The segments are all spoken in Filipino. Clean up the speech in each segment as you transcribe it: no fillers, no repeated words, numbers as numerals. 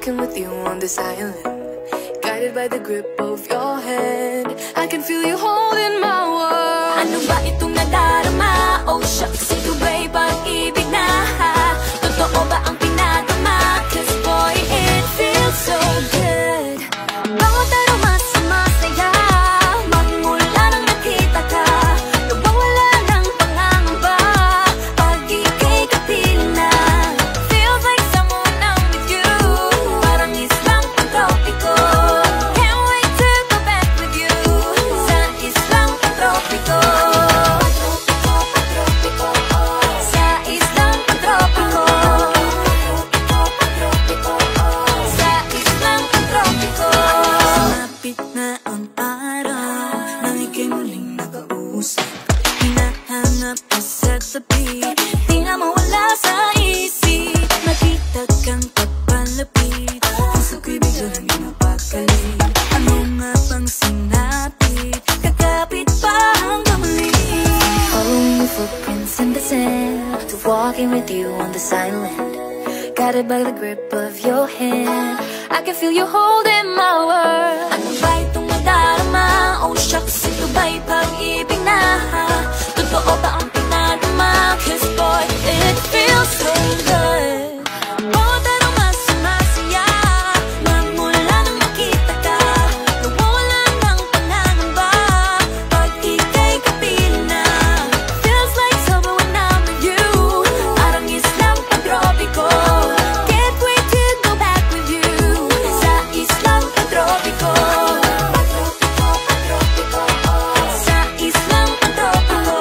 walking with you on this island, guided by the grip of your hand. I can feel you holding my world. Ano ba itong nadarama? Oh shucks, ito ba'y pag-ibig na? Totoo ba ang pinadama? Cause boy, it feels so good. Bawat aroma sumasaya, magmula nang nakita ka. Nawawala ng pangangamba pag ika'y kapiling na. Feels like someone I'm with you, parang islang pantropiko. Can't wait to go back with you sa islang pantropiko. Sa islang pantropiko. Sa islang pantropiko. Sumapit na ang araw nang ika'y muling nakausap. Hinahanap ka sa tabi, di na mawala sa isip. Nakita kang papalapit, puso ko'y biglang napakali. Ano nga bang sinapit, kakapit pa hanggang muli. Following your footprints in the sand, to walking with you on this island, guided by the grip of your hand. I can feel you holding my world. Ano ba itong nadarama? Oh shucks, ito ba'y pag-ibig na? Totoo ba ang pinadama? Cause boy, it feels so good. Bawat aroma sumasaya, magmula nang makita ka. Nawawala ng pangangamba pag ika'y kapiling na. Feels like summer when I'm with you, parang islang pantropiko. Can't wait to go back with you sa islang pantropiko. Sa islang pantropiko.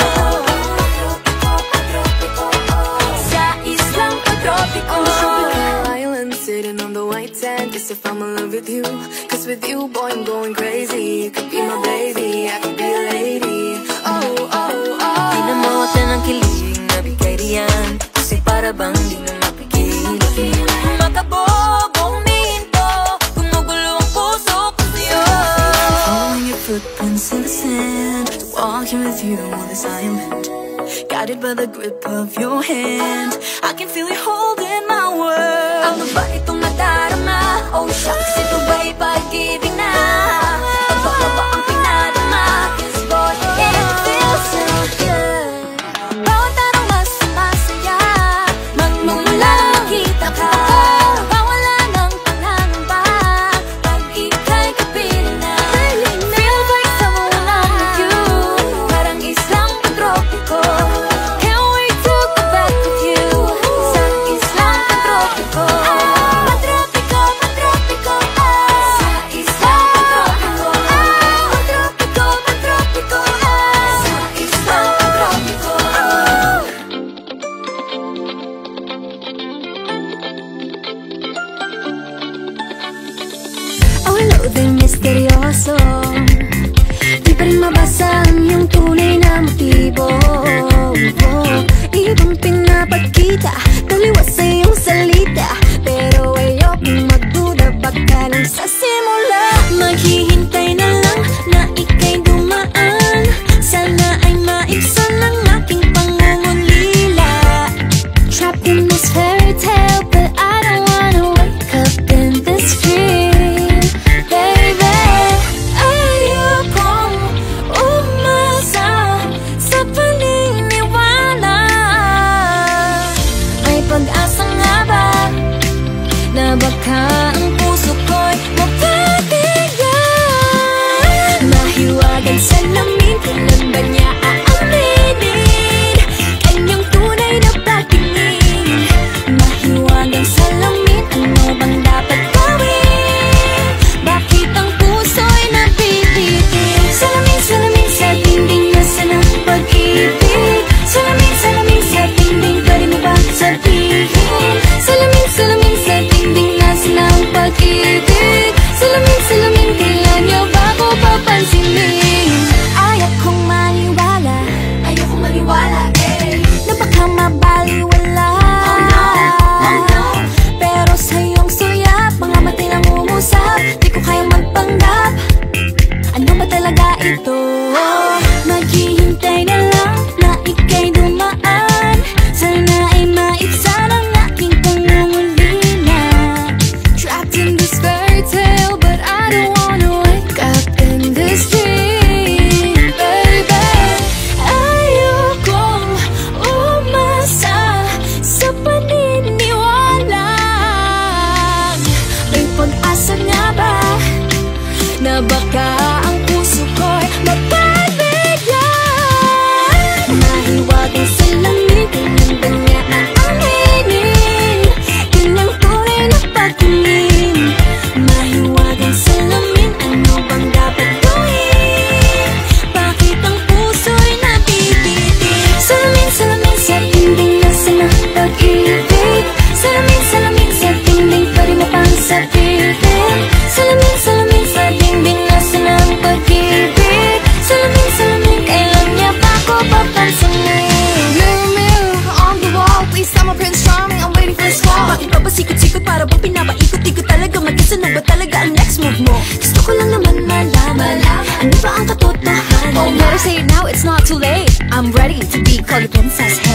Sa islang pantropiko. On the tropical island, sitting on the white sand, as if I'm in love with you. Cause with you, boy, I'm going crazy. You could be my baby, I could be a lady. Oh, oh, oh. Di na mawata ng kilig na bigay riyan, kasi para bang di na mapigil. Makabog, huminto, gumugulo ang puso ko sa'yo. Following your footprints in the sand, walking with you on this island, guided by the grip of your hand. I can feel you holding my world. Ano ba itong nadarama? Oh shucks, ito ba'y pag-ibig na? Totoo ba ang pinadama? Cause boy, it feels so good. Bawat aroma sumasaya, magmula nang makita ka. Nawawala ng pangangamba pag ika'y kapiling na. Feels like someone I'm with you, parang islang pantropiko. Can't wait to go back with you sa islang pantropiko. Pantropiko, pantropiko. Sa islang pantropiko. Pantropiko, pantropiko. Sa islang pantropiko. Ang loading misteryoso, di pa rin mabasa ang iyong tunay na motibo. Ibang pinapakita, taliwas sa iyong salita, pero ayokong magduda, baka lang sa simula. Maghihintay na lang na ika'y dumaan, sana ay maibsan ang aking pangungulila. Trapped in this fairy tale, but I don't wanna wake up in this dream, baby. Ayokong umasa sa paniniwala. ba talaga ang next move mo? Gusto ko lang naman malaman, ano ba ang katotohanan? Oh, better say it now, it's not too late. I'm ready to be called a princess.